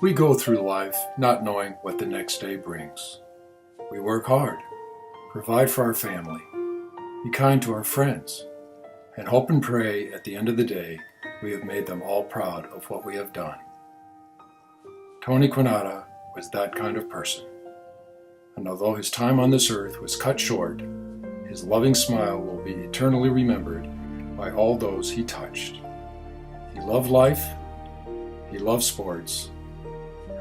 We go through life not knowing what the next day brings. We work hard, provide for our family, be kind to our friends, and hope and pray at the end of the day we have made them all proud of what we have done. Tony Quinata was that kind of person. And although his time on this earth was cut short, his loving smile will be eternally remembered by all those he touched. He loved life, he loved sports,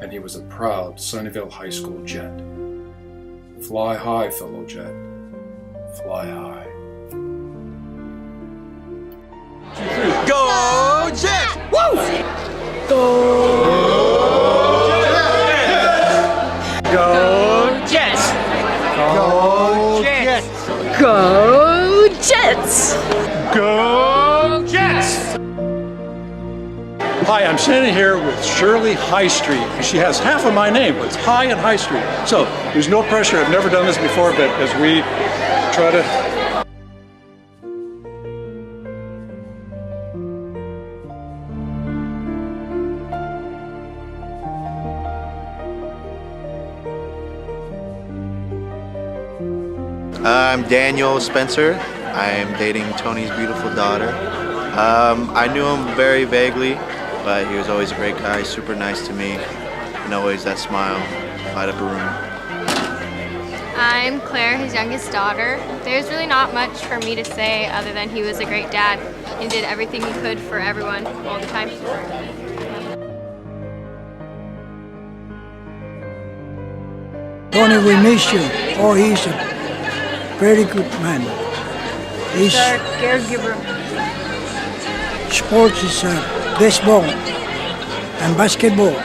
and he was a proud Sunnyvale High School Jet. Fly high, fellow Jet. Fly high. Go Jets! Woo! Go Jets! Go Jets! Go Jets! Go Jets! Hi, I'm standing here with Shirley High Street. She has half of my name, but it's High and High Street. So there's no pressure. I've never done this before, but as we try to I'm Daniel Spencer. I am dating Tony's beautiful daughter. I knew him very vaguely, but he was always a great guy, super nice to me, and always that smile light up a room. I'm Claire, his youngest daughter. There's really not much for me to say other than he was a great dad and did everything he could for everyone all the time. Tony, we miss you. Oh, he's a very good man. He's Our caregiver. sports is baseball and basketball.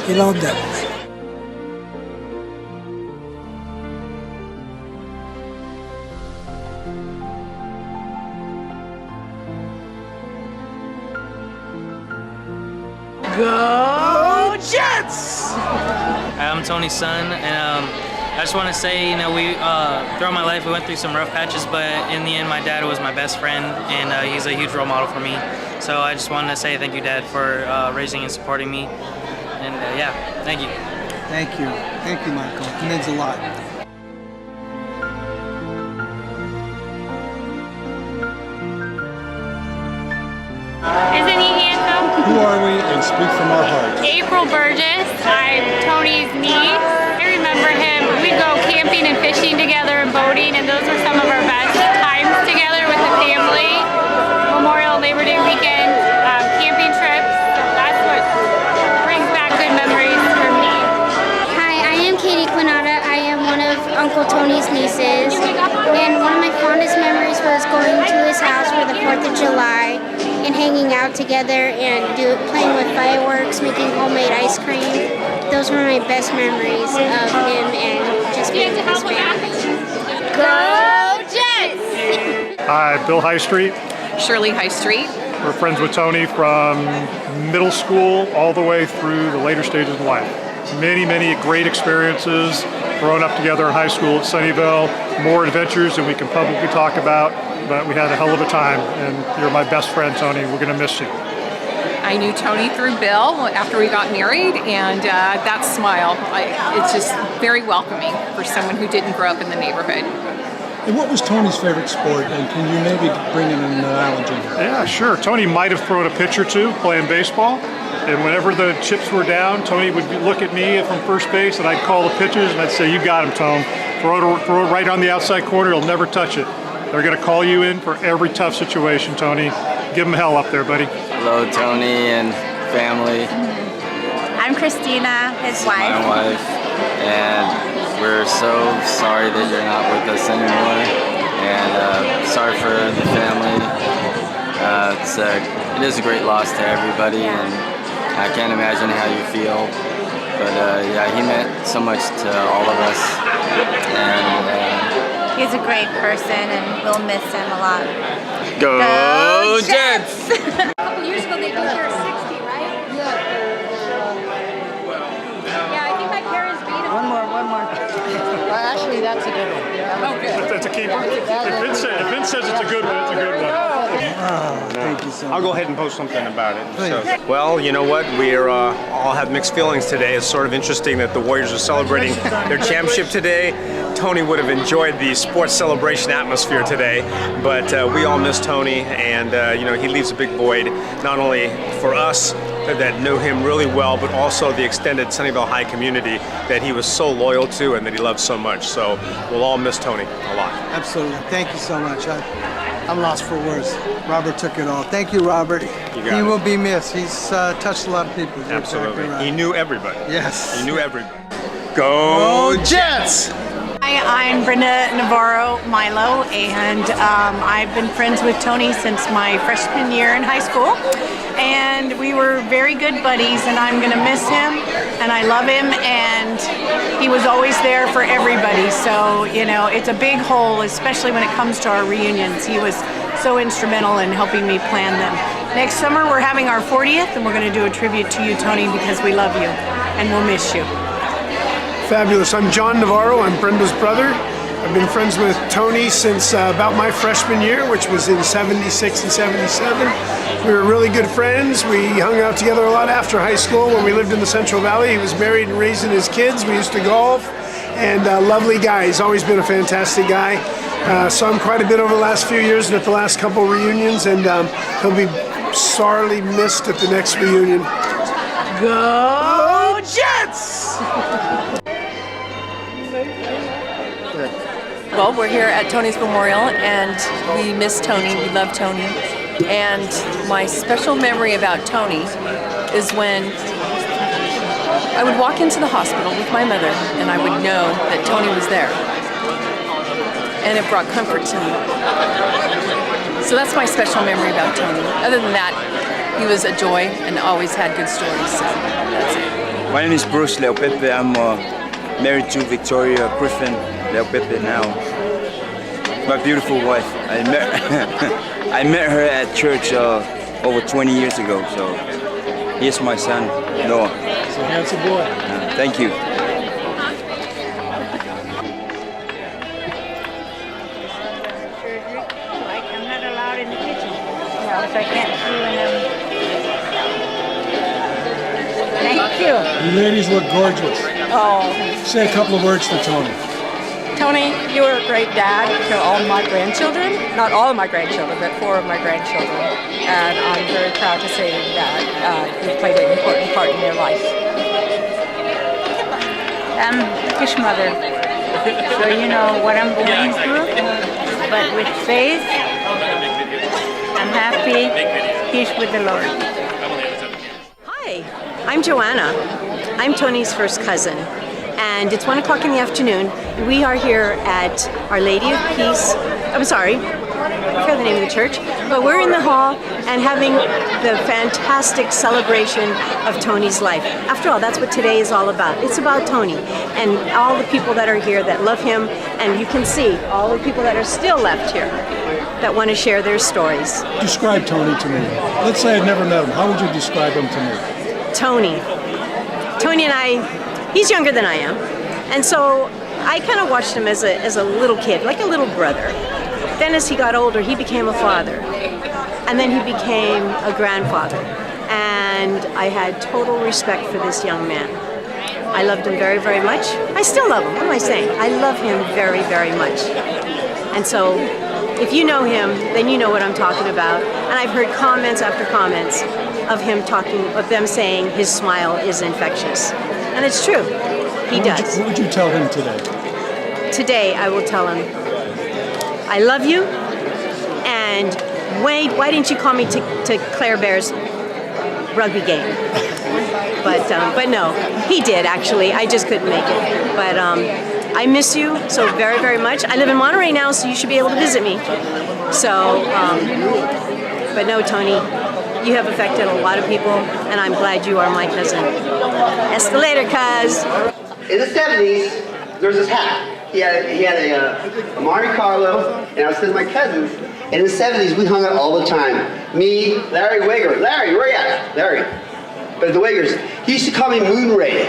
He loved that. Go Jets! I'm Tony's son, and I just want to say, we throughout my life we went through some rough patches, but in the end, my dad was my best friend, and he's a huge role model for me. So I just wanted to say thank you, Dad, for raising and supporting me. And yeah, thank you. Thank you. Thank you, Michael. It means a lot. Isn't he handsome? who are we and speak from our hearts. April Burgess. I'm Tony's niece. I remember him. We'd go camping and fishing together and boating, and those were some of our best times together with the family. Memorial Labor Day weekend, camping trips. That's what brings back good memories for me. Hi, I am Tony Quinata. I am one of Uncle Tony's nieces, and one of my fondest memories was going to his house for the 4th of July and hanging out together and playing with fireworks, making homemade ice cream. Those were my best memories of him and just being with his family. Go Jets! Hi, Bill High Street. Shirley High Street. We're friends with Tony from middle school all the way through the later stages of life. Many, many great experiences growing up together in high school at Sunnyvale. More adventures than we can publicly talk about, but we had a hell of a time, and you're my best friend, Tony. We're going to miss you. I knew Tony through Bill after we got married, and that smile, it's just very welcoming for someone who didn't grow up in the neighborhood. And what was Tony's favorite sport? And can you maybe bring in an analogy? Yeah, sure. Tony might have thrown a pitch or two playing baseball, and whenever the chips were down, Tony would look at me from first base, and I'd call the pitchers, and I'd say, "You got him, Tone. Throw it right on the outside corner. He'll never touch it." They're going to call you in for every tough situation, Tony. Give him hell up there, buddy. Hello, Tony and family. I'm Christina, his wife. My wife, and we're so sorry that you're not with us anymore, and sorry for the family. It is a great loss to everybody, and I can't imagine how you feel, but yeah, he meant so much to all of us, and He's a great person, and we'll miss him a lot. go Jets! A couple years ago, they did their 60, right? Yeah, I think my parents beat him. One more. Actually, that's a good one. That's a keeper. If Vince says it's a good one, it's a good one. Thank you so much. I'll go ahead and post something about it. Please. Well, you know what? We're all have mixed feelings today. It's sort of interesting that the Warriors are celebrating their championship today. Tony would have enjoyed the sports celebration atmosphere today, but we all miss Tony, and you know, he leaves a big void, not only for us that knew him really well, but also the extended Sunnyvale High community that he was so loyal to and that he loved so much. So we'll all miss Tony a lot. Absolutely. Thank you so much. I'm lost for words. Robert took it all. Thank you, Robert. He will be missed. He's touched a lot of people. You're Absolutely. exactly right. He knew everybody. Yes. He knew everybody. Go Jets! Hi, I'm Brenda Navarro-Milo, and I've been friends with Tony since my freshman year in high school. And we were very good buddies, and I'm going to miss him, and I love him, and he was always there for everybody. So, you know, it's a big hole, especially when it comes to our reunions. He was so instrumental in helping me plan them. Next summer, we're having our 40th, and we're going to do a tribute to you, Tony, because we love you, and we'll miss you. Fabulous. I'm John Navarro. I'm Brenda's brother. I've been friends with Tony since about my freshman year, which was in 76 and 77. We were really good friends. We hung out together a lot after high school when we lived in the Central Valley. He was married and raising his kids. We used to golf, and lovely guy. He's always been a fantastic guy. Saw him quite a bit over the last few years and at the last couple reunions, and he'll be sorely missed at the next reunion. Go Jets! Well, we're here at Tony's Memorial, and we miss Tony. We love Tony. And my special memory about Tony is when I would walk into the hospital with my mother, and I would know that Tony was there. And it brought comfort to me. So that's my special memory about Tony. Other than that, he was a joy and always had good stories. So that's it. My name is Bruce Leopepe. I'm married to Victoria Griffin Leopepe now. My beautiful wife. I met her at church over 20 years ago. So here's my son, Noah. He's a handsome boy. Thank you. I'm not allowed in the kitchen. No, so I can't see when Thank you. You ladies look gorgeous. Oh. Say a couple of words to Tony. Tony, you were a great dad to all my grandchildren. Not all of my grandchildren, but 4 of my grandchildren. And I'm very proud to say that you played an important part in their life. I'm his mother, so you know what I'm going through. But with faith, I'm happy. He's with the Lord. Hi, I'm Joanna. I'm Tony's first cousin, and it's 1 o'clock in the afternoon. We are here at Our Lady of Peace. I'm sorry, I forgot the name of the church, but we're in the hall and having the fantastic celebration of Tony's life. After all, that's what today is all about. It's about Tony and all the people that are here that love him, and you can see all the people that are still left here that want to share their stories. Describe Tony to me. Let's say I'd never met him. How would you describe him to me? Tony and I, he's younger than I am, and so I kind of watched him as a little kid, like a little brother. Then as he got older, he became a father, and then he became a grandfather, and I had total respect for this young man. I loved him very, very much. I still love him. What am I saying? I love him very, very much. And so if you know him, then you know what I'm talking about. And I've heard comments after comments of him talking, of them saying his smile is infectious. And it's true. He does. What would you tell him today? Today, I will tell him, I love you, and why didn't you call me to Claire Bear's rugby game? But no, he did actually. I just couldn't make it. But I miss you so very, very much. I live in Monterey now, so you should be able to visit me. So, but no, Tony, you have affected a lot of people, and I'm glad you are my cousin. Hasta later, cuz. In the 70s, there was this hat. He had a Monte Carlo, and I was with my cousins. And in the 70s, we hung out all the time. Me, Larry Wager. Larry, where you at? Larry. But the Wagers, he used to call me Moon Ray.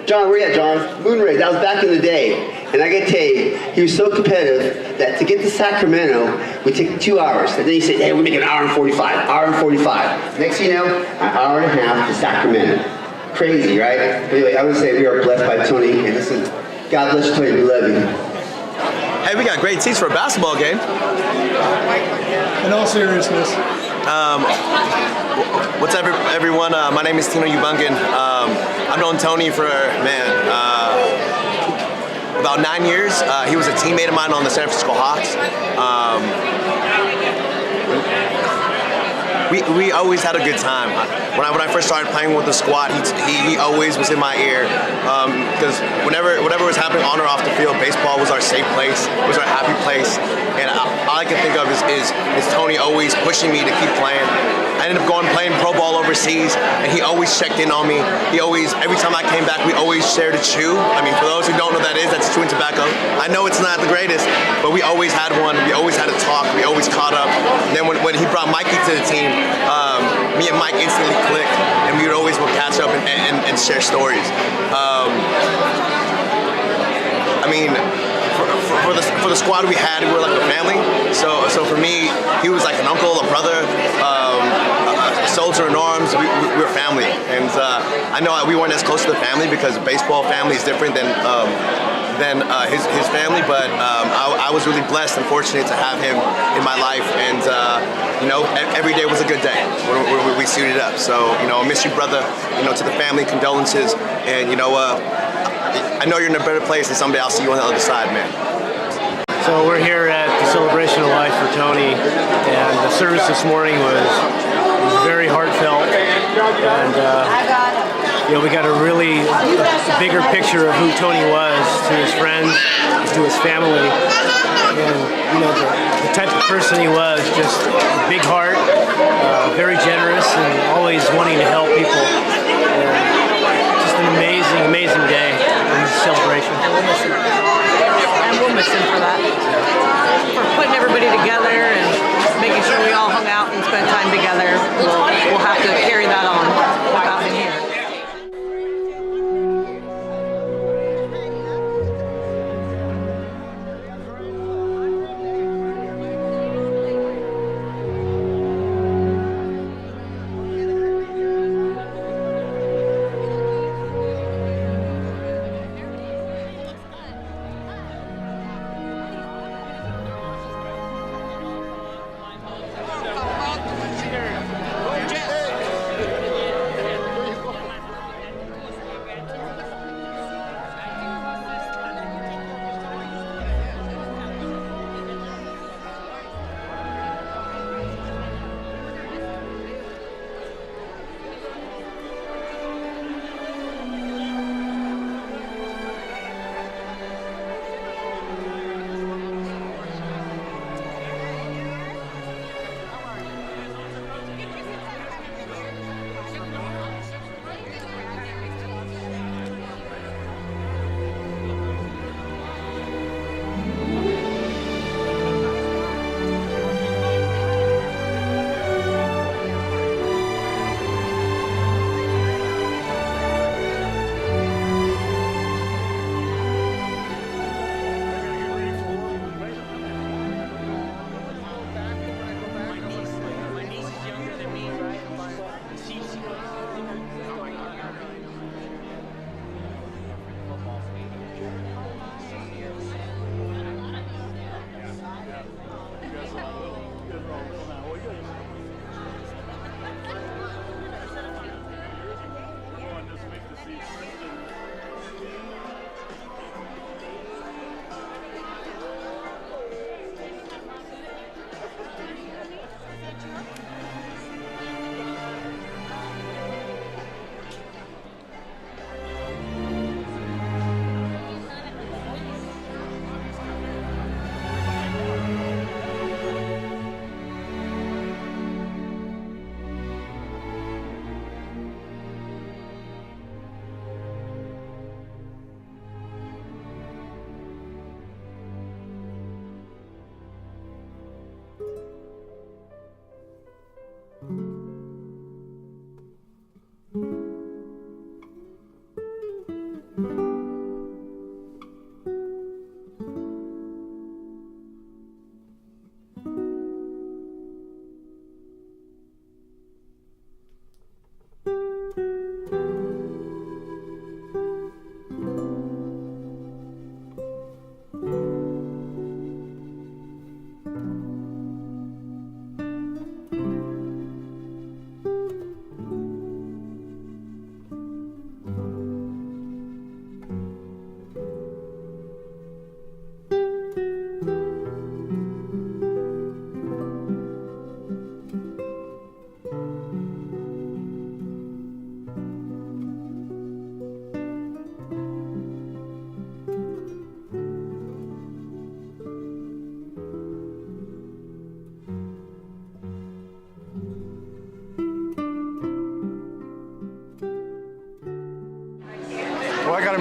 John, where you at, John? Moon Ray. That was back in the day. And I gotta tell you, he was so competitive that to get to Sacramento would take 2 hours. And then he said, hey, we're making an hour and 45, hour and 45. Next thing you know, an hour and a half to Sacramento. Crazy, right? Anyway, I would say we are blessed by Tony, and listen, God bless you, Tony, we love you. Hey, we got great seats for a basketball game. In all seriousness. What's up, everyone? My name is Tino Ubungan. I've known Tony for, about 9 years. He was a teammate of mine on the San Francisco Hawks. We always had a good time. When I first started playing with the squad, he always was in my ear. Because whatever was happening on or off the field, baseball was our safe place, was our happy place. And all I can think of is Tony always pushing me to keep playing. I ended up going playing pro ball overseas, and he always checked in on me. He always, every time I came back, we always shared a chew. I mean, for those who don't know what that is, that's chewing tobacco. I know it's not the greatest, but we always had one. We always had a talk. We always caught up. And then when he brought Mikey to the team, me and Mike instantly clicked, and we would always catch up and share stories. I mean, for the squad we had, we were like a family. So for me, he was like an uncle, a brother, a soldier in arms. We were family, and I know we weren't as close to the family because baseball family is different than his family. But I was really blessed and fortunate to have him in my life, and every day was a good day. We suited up. So I miss you, brother. To the family, condolences, and I know you're in a better place, and someday I'll see you on the other side, man. So we're here at the Celebration of Life for Tony, and the service this morning was very heartfelt, and we got a really bigger picture of who Tony was to his friends, to his family, and the type of person he was, just a big heart, very generous, and always wanting to help people. And just an amazing day in this celebration. And we'll miss him for that. For putting everybody together and making sure we all hung out and spent time together. We'll have to carry that on without him here.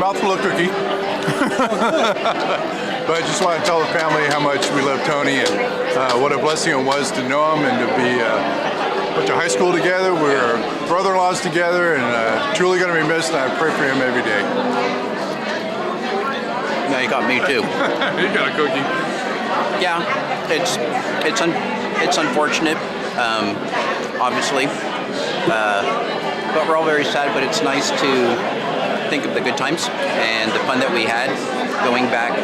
mouthful of cookie. But I just want to tell the family how much we love Tony and what a blessing it was to know him and to be went to high school together. We're brother-in-laws together, and truly going to be missed. And I pray for him every day. No, you got me too. You got a cookie. Yeah, it's unfortunate, obviously, but we're all very sad. But it's nice to think of the good times and the fun that we had going back,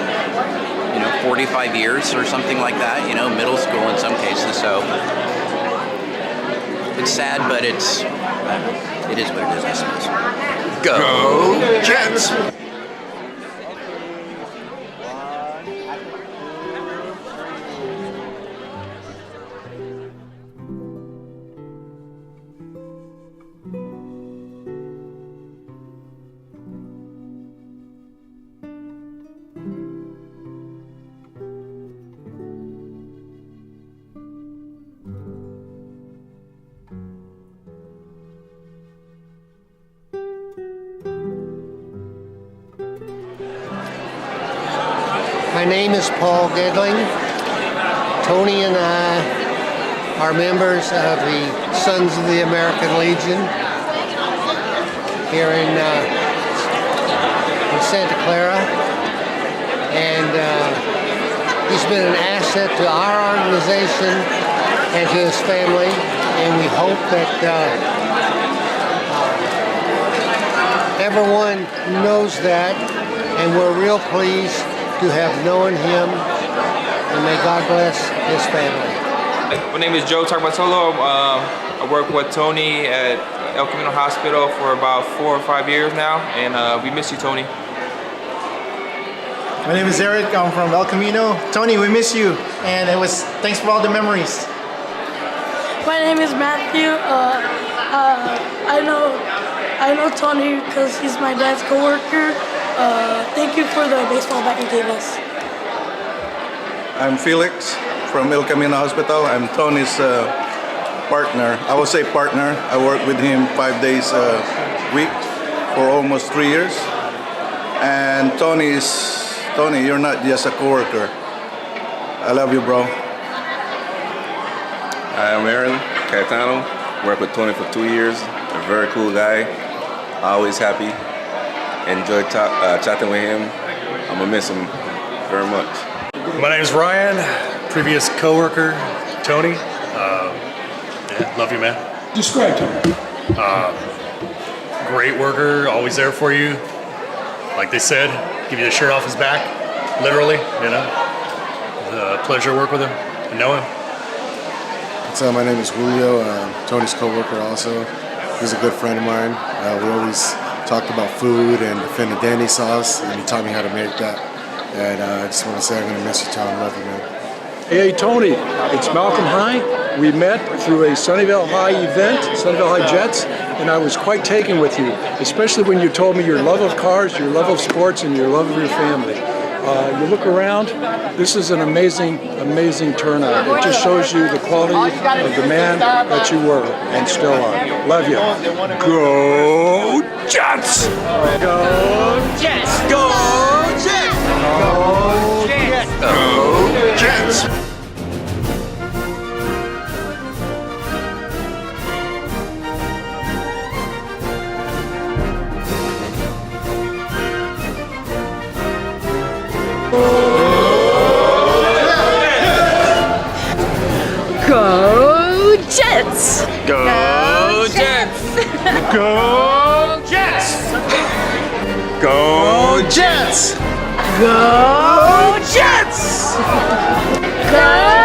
45 years or something like that. Middle school in some cases. So it's sad, but it is what it is, I suppose. Go Jets! My name is Paul Gedling. Tony and I are members of the Sons of the American Legion here in Santa Clara. And he's been an asset to our organization and to his family. And we hope that everyone knows that. And we're real pleased to have known him, and may God bless his family. My name is Joe Tarbatolo. I work with Tony at El Camino Hospital for about 4 or 5 years now, and we miss you, Tony. My name is Eric. I'm from El Camino. Tony, we miss you, and thanks for all the memories. My name is Matthew. I know Tony because he's my dad's coworker. Thank you for the baseball bat you gave us. I'm Felix from El Camino Hospital. I'm Tony's partner. I will say partner. I work with him 5 days a week for almost 3 years. And Tony, you're not just a coworker. I love you, bro. I'm Aaron Caetano. Worked with Tony for 2 years. A very cool guy. Always happy. Enjoyed chatting with him. I'm gonna miss him very much. My name is Ryan, previous coworker, Tony. Love you, man. Describe Tony. Great worker, always there for you. Like they said, give you the shirt off his back, literally. It's a pleasure to work with him and know him. My name is Julio, Tony's co-worker also. He's a good friend of mine. We always talked about food and the fenadani sauce, and he taught me how to make that. And I just want to say I'm going to miss you, Tom. Love you, man. Hey, Tony, it's Malcolm High. We met through a Sunnyvale High event, Sunnyvale High Jets, and I was quite taken with you, especially when you told me your love of cars, your love of sports, and your love of your family. You look around, this is an amazing, amazing turnout. It just shows you the quality of the man that you were and still are. Love you. Go Jets! Go Jets! Go Jets! Go Jets! Go Jets! Go Jets! Go Jets! Go Jets! Go Jets! Go Jets! Go